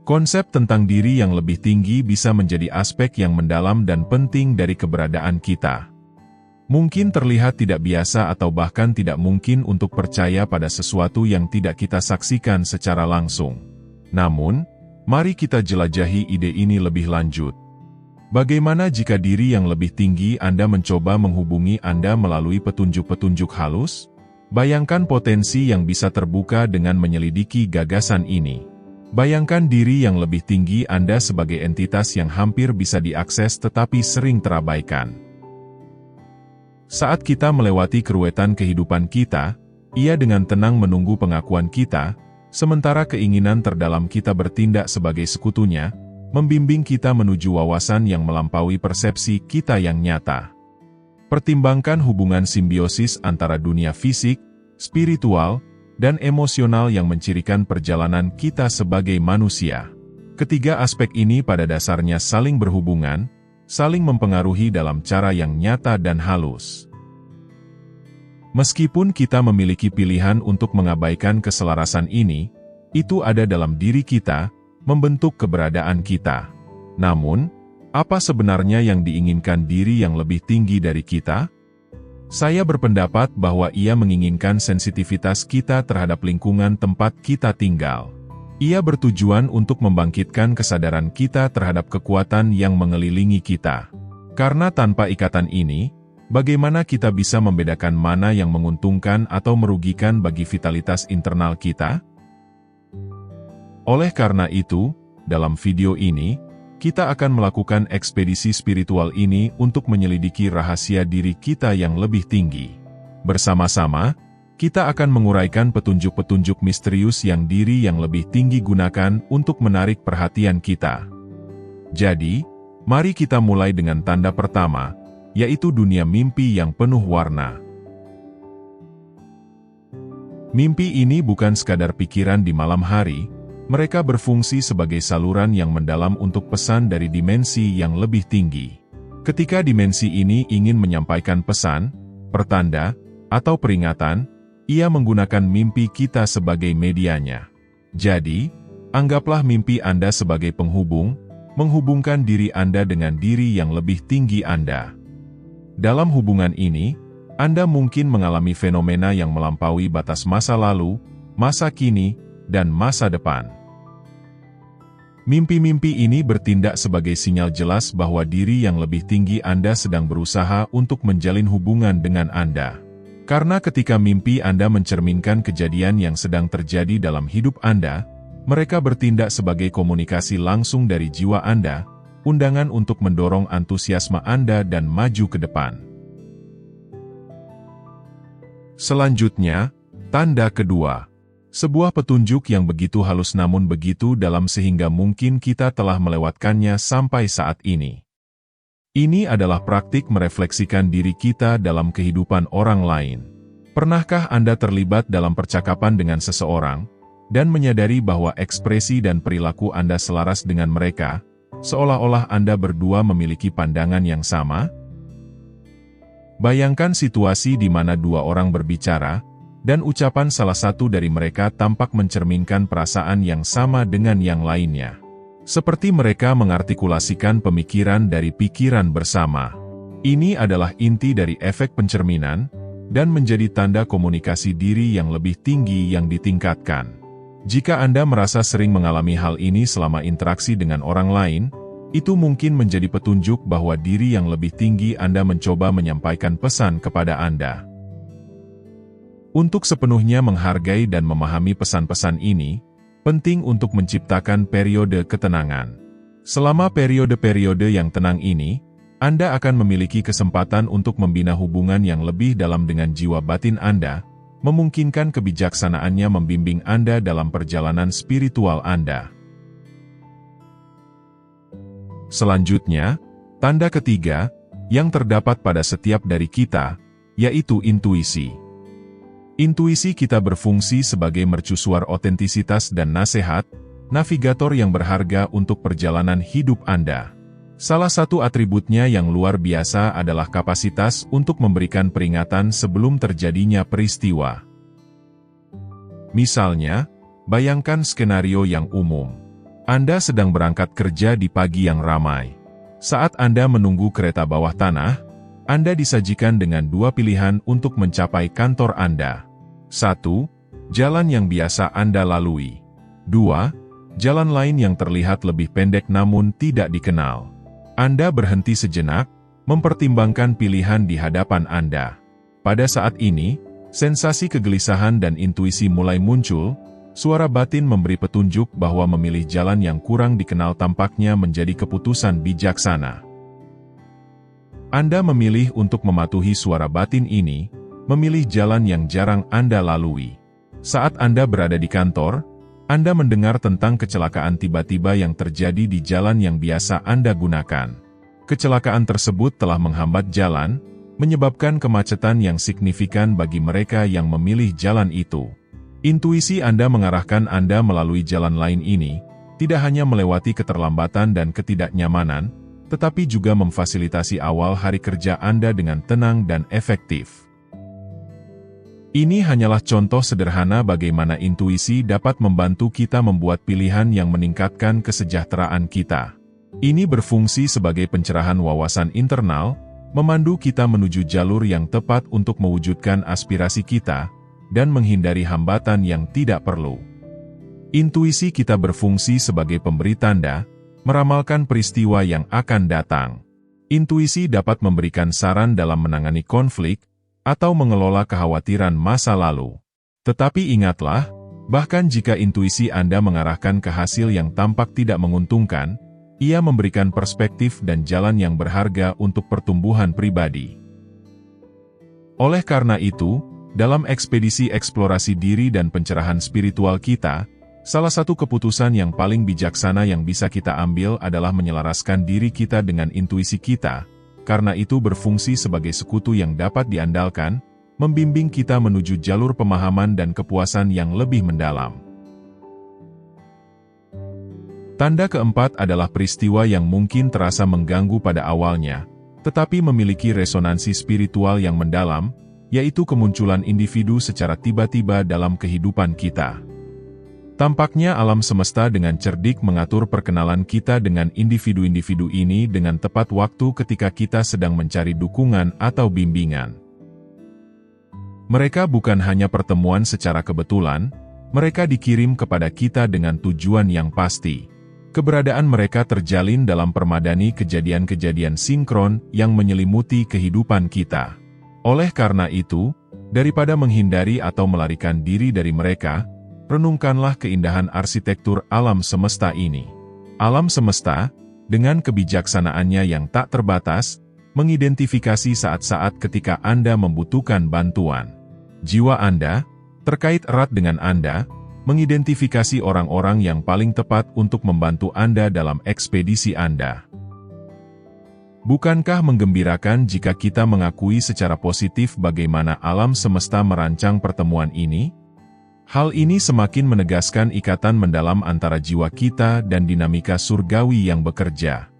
Konsep tentang diri yang lebih tinggi bisa menjadi aspek yang mendalam dan penting dari keberadaan kita. Mungkin terlihat tidak biasa atau bahkan tidak mungkin untuk percaya pada sesuatu yang tidak kita saksikan secara langsung. Namun, mari kita jelajahi ide ini lebih lanjut. Bagaimana jika diri yang lebih tinggi Anda mencoba menghubungi Anda melalui petunjuk-petunjuk halus? Bayangkan potensi yang bisa terbuka dengan menyelidiki gagasan ini. Bayangkan diri yang lebih tinggi Anda sebagai entitas yang hampir bisa diakses tetapi sering terabaikan. Saat kita melewati keruwetan kehidupan kita, ia dengan tenang menunggu pengakuan kita, sementara keinginan terdalam kita bertindak sebagai sekutunya, membimbing kita menuju wawasan yang melampaui persepsi kita yang nyata. Pertimbangkan hubungan simbiosis antara dunia fisik, spiritual, dan emosional yang mencirikan perjalanan kita sebagai manusia. Ketiga aspek ini pada dasarnya saling berhubungan, saling mempengaruhi dalam cara yang nyata dan halus. Meskipun kita memiliki pilihan untuk mengabaikan keselarasan ini, itu ada dalam diri kita, membentuk keberadaan kita. Namun, apa sebenarnya yang diinginkan diri yang lebih tinggi dari kita? Saya berpendapat bahwa ia menginginkan sensitivitas kita terhadap lingkungan tempat kita tinggal. Ia bertujuan untuk membangkitkan kesadaran kita terhadap kekuatan yang mengelilingi kita. Karena tanpa ikatan ini, bagaimana kita bisa membedakan mana yang menguntungkan atau merugikan bagi vitalitas internal kita? Oleh karena itu, dalam video ini, kita akan melakukan ekspedisi spiritual ini untuk menyelidiki rahasia diri kita yang lebih tinggi. Bersama-sama, kita akan menguraikan petunjuk-petunjuk misterius yang diri yang lebih tinggi gunakan untuk menarik perhatian kita. Jadi, mari kita mulai dengan tanda pertama, yaitu dunia mimpi yang penuh warna. Mimpi ini bukan sekadar pikiran di malam hari, mereka berfungsi sebagai saluran yang mendalam untuk pesan dari dimensi yang lebih tinggi. Ketika dimensi ini ingin menyampaikan pesan, pertanda, atau peringatan, ia menggunakan mimpi kita sebagai medianya. Jadi, anggaplah mimpi Anda sebagai penghubung, menghubungkan diri Anda dengan diri yang lebih tinggi Anda. Dalam hubungan ini, Anda mungkin mengalami fenomena yang melampaui batas masa lalu, masa kini, dan masa depan. Mimpi-mimpi ini bertindak sebagai sinyal jelas bahwa diri yang lebih tinggi Anda sedang berusaha untuk menjalin hubungan dengan Anda. Karena ketika mimpi Anda mencerminkan kejadian yang sedang terjadi dalam hidup Anda, mereka bertindak sebagai komunikasi langsung dari jiwa Anda, undangan untuk mendorong antusiasme Anda dan maju ke depan. Selanjutnya, tanda kedua. Sebuah petunjuk yang begitu halus namun begitu dalam sehingga mungkin kita telah melewatkannya sampai saat ini. Ini adalah praktik merefleksikan diri kita dalam kehidupan orang lain. Pernahkah Anda terlibat dalam percakapan dengan seseorang, dan menyadari bahwa ekspresi dan perilaku Anda selaras dengan mereka, seolah-olah Anda berdua memiliki pandangan yang sama? Bayangkan situasi di mana dua orang berbicara, dan ucapan salah satu dari mereka tampak mencerminkan perasaan yang sama dengan yang lainnya. Seperti mereka mengartikulasikan pemikiran dari pikiran bersama. Ini adalah inti dari efek pencerminan, dan menjadi tanda komunikasi diri yang lebih tinggi yang ditingkatkan. Jika Anda merasa sering mengalami hal ini selama interaksi dengan orang lain, itu mungkin menjadi petunjuk bahwa diri yang lebih tinggi Anda mencoba menyampaikan pesan kepada Anda. Untuk sepenuhnya menghargai dan memahami pesan-pesan ini, penting untuk menciptakan periode ketenangan. Selama periode-periode yang tenang ini, Anda akan memiliki kesempatan untuk membina hubungan yang lebih dalam dengan jiwa batin Anda, memungkinkan kebijaksanaannya membimbing Anda dalam perjalanan spiritual Anda. Selanjutnya, tanda ketiga, yang terdapat pada setiap dari kita, yaitu intuisi. Intuisi kita berfungsi sebagai mercusuar otentisitas dan nasihat, navigator yang berharga untuk perjalanan hidup Anda. Salah satu atributnya yang luar biasa adalah kapasitas untuk memberikan peringatan sebelum terjadinya peristiwa. Misalnya, bayangkan skenario yang umum. Anda sedang berangkat kerja di pagi yang ramai. Saat Anda menunggu kereta bawah tanah, Anda disajikan dengan dua pilihan untuk mencapai kantor Anda. 1. Jalan yang biasa Anda lalui. 2. Jalan lain yang terlihat lebih pendek namun tidak dikenal. Anda berhenti sejenak, mempertimbangkan pilihan di hadapan Anda. Pada saat ini, sensasi kegelisahan dan intuisi mulai muncul. Suara batin memberi petunjuk bahwa memilih jalan yang kurang dikenal tampaknya menjadi keputusan bijaksana. Anda memilih untuk mematuhi suara batin ini, memilih jalan yang jarang Anda lalui. Saat Anda berada di kantor, Anda mendengar tentang kecelakaan tiba-tiba yang terjadi di jalan yang biasa Anda gunakan. Kecelakaan tersebut telah menghambat jalan, menyebabkan kemacetan yang signifikan bagi mereka yang memilih jalan itu. Intuisi Anda mengarahkan Anda melalui jalan lain ini, tidak hanya melewati keterlambatan dan ketidaknyamanan, tetapi juga memfasilitasi awal hari kerja Anda dengan tenang dan efektif. Ini hanyalah contoh sederhana bagaimana intuisi dapat membantu kita membuat pilihan yang meningkatkan kesejahteraan kita. Ini berfungsi sebagai pencerahan wawasan internal, memandu kita menuju jalur yang tepat untuk mewujudkan aspirasi kita, dan menghindari hambatan yang tidak perlu. Intuisi kita berfungsi sebagai pemberi tanda, meramalkan peristiwa yang akan datang. Intuisi dapat memberikan saran dalam menangani konflik, atau mengelola kekhawatiran masa lalu. Tetapi ingatlah, bahkan jika intuisi Anda mengarahkan ke hasil yang tampak tidak menguntungkan, ia memberikan perspektif dan jalan yang berharga untuk pertumbuhan pribadi. Oleh karena itu, dalam ekspedisi eksplorasi diri dan pencerahan spiritual kita, salah satu keputusan yang paling bijaksana yang bisa kita ambil adalah menyelaraskan diri kita dengan intuisi kita, karena itu berfungsi sebagai sekutu yang dapat diandalkan, membimbing kita menuju jalur pemahaman dan kepuasan yang lebih mendalam. Tanda keempat adalah peristiwa yang mungkin terasa mengganggu pada awalnya, tetapi memiliki resonansi spiritual yang mendalam, yaitu kemunculan individu secara tiba-tiba dalam kehidupan kita. Tampaknya alam semesta dengan cerdik mengatur perkenalan kita dengan individu-individu ini dengan tepat waktu ketika kita sedang mencari dukungan atau bimbingan. Mereka bukan hanya pertemuan secara kebetulan, mereka dikirim kepada kita dengan tujuan yang pasti. Keberadaan mereka terjalin dalam permadani kejadian-kejadian sinkron yang menyelimuti kehidupan kita. Oleh karena itu, daripada menghindari atau melarikan diri dari mereka, renungkanlah keindahan arsitektur alam semesta ini. Alam semesta, dengan kebijaksanaannya yang tak terbatas, mengidentifikasi saat-saat ketika Anda membutuhkan bantuan. Jiwa Anda, terkait erat dengan Anda, mengidentifikasi orang-orang yang paling tepat untuk membantu Anda dalam ekspedisi Anda. Bukankah menggembirakan jika kita mengakui secara positif bagaimana alam semesta merancang pertemuan ini? Hal ini semakin menegaskan ikatan mendalam antara jiwa kita dan dinamika surgawi yang bekerja.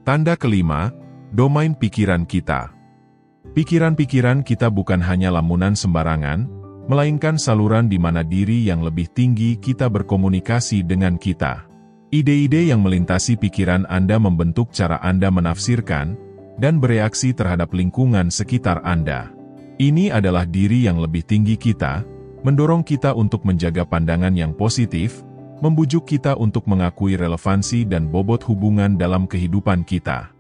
Tanda kelima, domain pikiran kita. Pikiran-pikiran kita bukan hanya lamunan sembarangan, melainkan saluran di mana diri yang lebih tinggi kita berkomunikasi dengan kita. Ide-ide yang melintasi pikiran Anda membentuk cara Anda menafsirkan dan bereaksi terhadap lingkungan sekitar Anda. Ini adalah diri yang lebih tinggi kita, mendorong kita untuk menjaga pandangan yang positif, membujuk kita untuk mengakui relevansi dan bobot hubungan dalam kehidupan kita.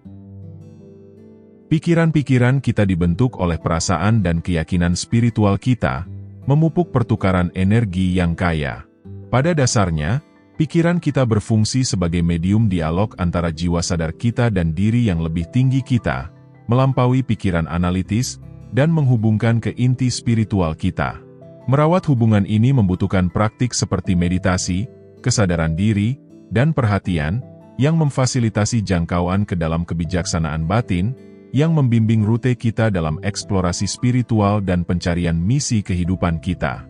Pikiran-pikiran kita dibentuk oleh perasaan dan keyakinan spiritual kita, memupuk pertukaran energi yang kaya. Pada dasarnya, pikiran kita berfungsi sebagai medium dialog antara jiwa sadar kita dan diri yang lebih tinggi kita, melampaui pikiran analitis, dan menghubungkan ke inti spiritual kita. Merawat hubungan ini membutuhkan praktik seperti meditasi, kesadaran diri, dan perhatian, yang memfasilitasi jangkauan ke dalam kebijaksanaan batin, yang membimbing rute kita dalam eksplorasi spiritual dan pencarian misi kehidupan kita.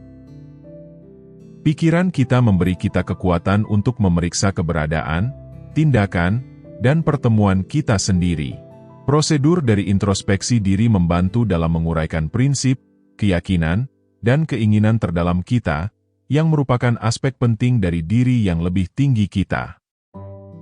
Pikiran kita memberi kita kekuatan untuk memeriksa keberadaan, tindakan, dan pertemuan kita sendiri. Prosedur dari introspeksi diri membantu dalam menguraikan prinsip, keyakinan, dan keinginan terdalam kita, yang merupakan aspek penting dari diri yang lebih tinggi kita.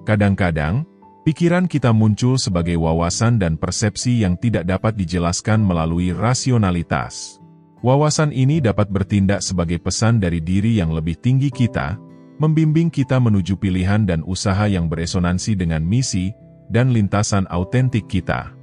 Kadang-kadang, pikiran kita muncul sebagai wawasan dan persepsi yang tidak dapat dijelaskan melalui rasionalitas. Wawasan ini dapat bertindak sebagai pesan dari diri yang lebih tinggi kita, membimbing kita menuju pilihan dan usaha yang beresonansi dengan misi dan lintasan autentik kita.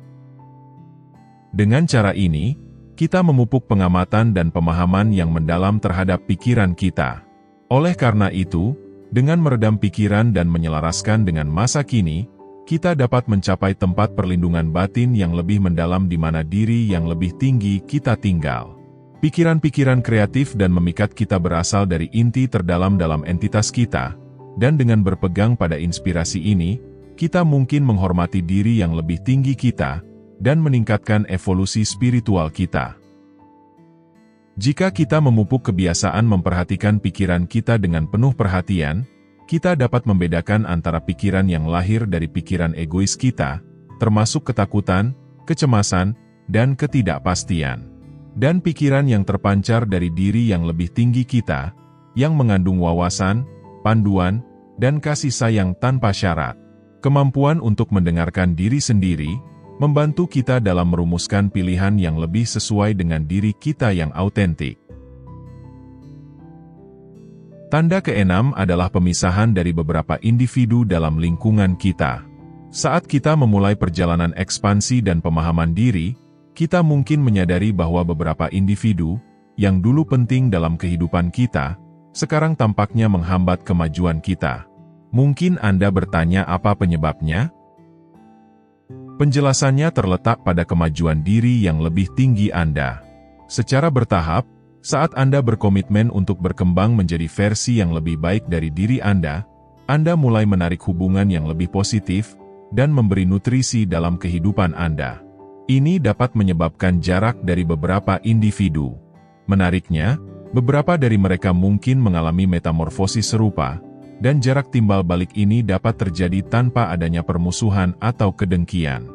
Dengan cara ini, kita memupuk pengamatan dan pemahaman yang mendalam terhadap pikiran kita. Oleh karena itu, dengan meredam pikiran dan menyelaraskan dengan masa kini, kita dapat mencapai tempat perlindungan batin yang lebih mendalam di mana diri yang lebih tinggi kita tinggal. Pikiran-pikiran kreatif dan memikat kita berasal dari inti terdalam dalam entitas kita, dan dengan berpegang pada inspirasi ini, kita mungkin menghormati diri yang lebih tinggi kita, dan meningkatkan evolusi spiritual kita. Jika kita memupuk kebiasaan memperhatikan pikiran kita dengan penuh perhatian, kita dapat membedakan antara pikiran yang lahir dari pikiran egois kita, termasuk ketakutan, kecemasan, dan ketidakpastian, dan pikiran yang terpancar dari diri yang lebih tinggi kita, yang mengandung wawasan, panduan, dan kasih sayang tanpa syarat. Kemampuan untuk mendengarkan diri sendiri, membantu kita dalam merumuskan pilihan yang lebih sesuai dengan diri kita yang autentik. Tanda keenam adalah pemisahan dari beberapa individu dalam lingkungan kita. Saat kita memulai perjalanan ekspansi dan pemahaman diri, kita mungkin menyadari bahwa beberapa individu, yang dulu penting dalam kehidupan kita, sekarang tampaknya menghambat kemajuan kita. Mungkin Anda bertanya apa penyebabnya? Penjelasannya terletak pada kemajuan diri yang lebih tinggi Anda. Secara bertahap, saat Anda berkomitmen untuk berkembang menjadi versi yang lebih baik dari diri Anda mulai menarik hubungan yang lebih positif, dan memberi nutrisi dalam kehidupan Anda. Ini dapat menyebabkan jarak dari beberapa individu. Menariknya, beberapa dari mereka mungkin mengalami metamorfosis serupa, dan jarak timbal balik ini dapat terjadi tanpa adanya permusuhan atau kedengkian.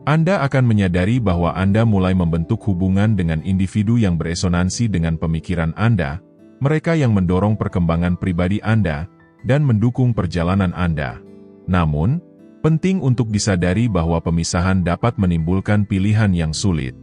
Anda akan menyadari bahwa Anda mulai membentuk hubungan dengan individu yang beresonansi dengan pemikiran Anda, mereka yang mendorong perkembangan pribadi Anda, dan mendukung perjalanan Anda. Namun, penting untuk disadari bahwa pemisahan dapat menimbulkan pilihan yang sulit.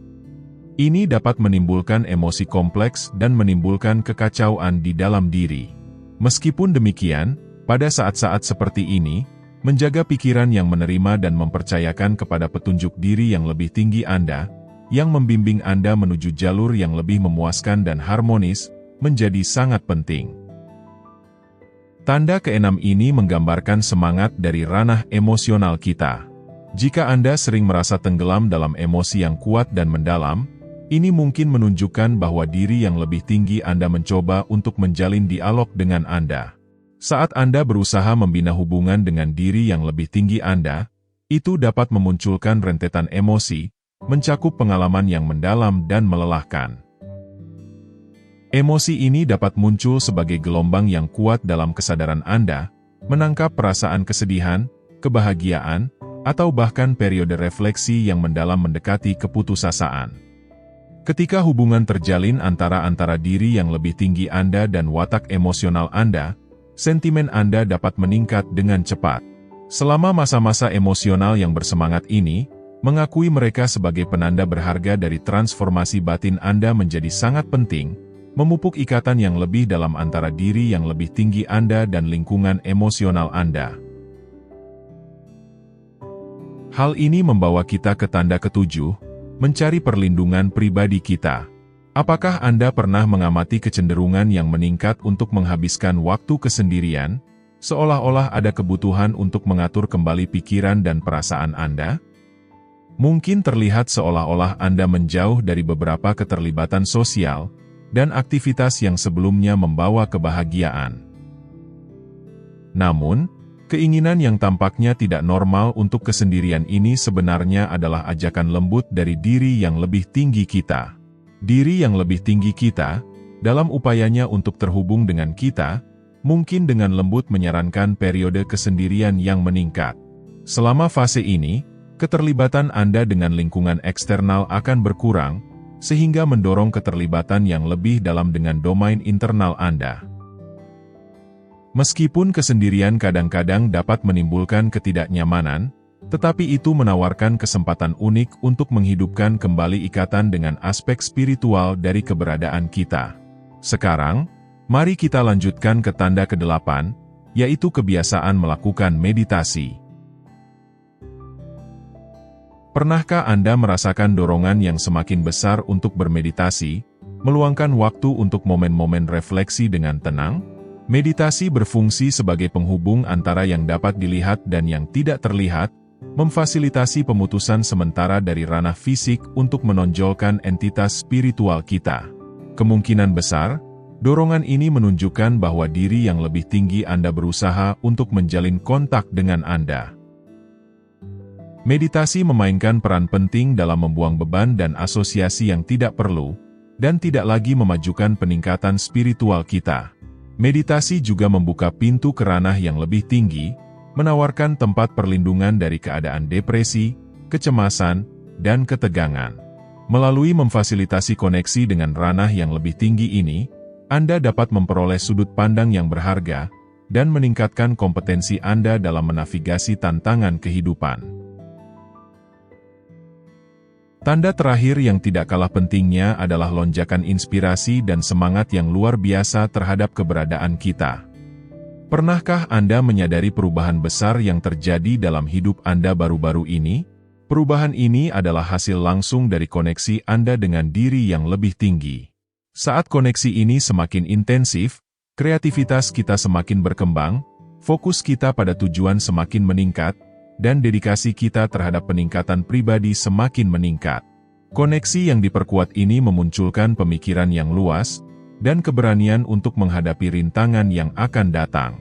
Ini dapat menimbulkan emosi kompleks dan menimbulkan kekacauan di dalam diri. Meskipun demikian, pada saat-saat seperti ini, menjaga pikiran yang menerima dan mempercayakan kepada petunjuk diri yang lebih tinggi Anda, yang membimbing Anda menuju jalur yang lebih memuaskan dan harmonis, menjadi sangat penting. Tanda keenam ini menggambarkan semangat dari ranah emosional kita. Jika Anda sering merasa tenggelam dalam emosi yang kuat dan mendalam, ini mungkin menunjukkan bahwa diri yang lebih tinggi Anda mencoba untuk menjalin dialog dengan Anda. Saat Anda berusaha membina hubungan dengan diri yang lebih tinggi Anda, itu dapat memunculkan rentetan emosi, mencakup pengalaman yang mendalam dan melelahkan. Emosi ini dapat muncul sebagai gelombang yang kuat dalam kesadaran Anda, menangkap perasaan kesedihan, kebahagiaan, atau bahkan periode refleksi yang mendalam mendekati keputusasaan. Ketika hubungan terjalin antara diri yang lebih tinggi Anda dan watak emosional Anda, sentimen Anda dapat meningkat dengan cepat. Selama masa-masa emosional yang bersemangat ini, mengakui mereka sebagai penanda berharga dari transformasi batin Anda menjadi sangat penting, memupuk ikatan yang lebih dalam antara diri yang lebih tinggi Anda dan lingkungan emosional Anda. Hal ini membawa kita ke tanda ketujuh, mencari perlindungan pribadi kita. Apakah Anda pernah mengamati kecenderungan yang meningkat untuk menghabiskan waktu kesendirian, seolah-olah ada kebutuhan untuk mengatur kembali pikiran dan perasaan Anda? Mungkin terlihat seolah-olah Anda menjauh dari beberapa keterlibatan sosial, dan aktivitas yang sebelumnya membawa kebahagiaan. Namun, keinginan yang tampaknya tidak normal untuk kesendirian ini sebenarnya adalah ajakan lembut dari diri yang lebih tinggi kita. Diri yang lebih tinggi kita, dalam upayanya untuk terhubung dengan kita, mungkin dengan lembut menyarankan periode kesendirian yang meningkat. Selama fase ini, keterlibatan Anda dengan lingkungan eksternal akan berkurang, sehingga mendorong keterlibatan yang lebih dalam dengan domain internal Anda. Meskipun kesendirian kadang-kadang dapat menimbulkan ketidaknyamanan, tetapi itu menawarkan kesempatan unik untuk menghidupkan kembali ikatan dengan aspek spiritual dari keberadaan kita. Sekarang, mari kita lanjutkan ke tanda ke-8, yaitu kebiasaan melakukan meditasi. Pernahkah Anda merasakan dorongan yang semakin besar untuk bermeditasi, meluangkan waktu untuk momen-momen refleksi dengan tenang? Meditasi berfungsi sebagai penghubung antara yang dapat dilihat dan yang tidak terlihat, memfasilitasi pemutusan sementara dari ranah fisik untuk menonjolkan entitas spiritual kita. Kemungkinan besar, dorongan ini menunjukkan bahwa diri yang lebih tinggi Anda berusaha untuk menjalin kontak dengan Anda. Meditasi memainkan peran penting dalam membuang beban dan asosiasi yang tidak perlu, dan tidak lagi memajukan peningkatan spiritual kita. Meditasi juga membuka pintu ke ranah yang lebih tinggi, menawarkan tempat perlindungan dari keadaan depresi, kecemasan, dan ketegangan. Melalui memfasilitasi koneksi dengan ranah yang lebih tinggi ini, Anda dapat memperoleh sudut pandang yang berharga, dan meningkatkan kompetensi Anda dalam menavigasi tantangan kehidupan. Tanda terakhir yang tidak kalah pentingnya adalah lonjakan inspirasi dan semangat yang luar biasa terhadap keberadaan kita. Pernahkah Anda menyadari perubahan besar yang terjadi dalam hidup Anda baru-baru ini? Perubahan ini adalah hasil langsung dari koneksi Anda dengan diri yang lebih tinggi. Saat koneksi ini semakin intensif, kreativitas kita semakin berkembang, fokus kita pada tujuan semakin meningkat, dan dedikasi kita terhadap peningkatan pribadi semakin meningkat. Koneksi yang diperkuat ini memunculkan pemikiran yang luas, dan keberanian untuk menghadapi rintangan yang akan datang.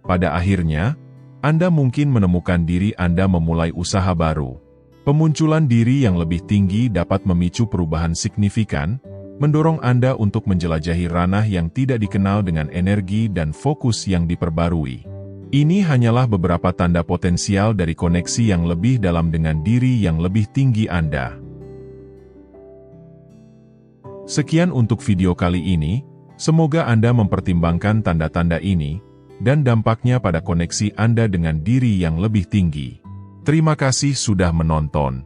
Pada akhirnya, Anda mungkin menemukan diri Anda memulai usaha baru. Pemunculan diri yang lebih tinggi dapat memicu perubahan signifikan, mendorong Anda untuk menjelajahi ranah yang tidak dikenal dengan energi dan fokus yang diperbarui. Ini hanyalah beberapa tanda potensial dari koneksi yang lebih dalam dengan diri yang lebih tinggi Anda. Sekian untuk video kali ini, semoga Anda mempertimbangkan tanda-tanda ini, dan dampaknya pada koneksi Anda dengan diri yang lebih tinggi. Terima kasih sudah menonton.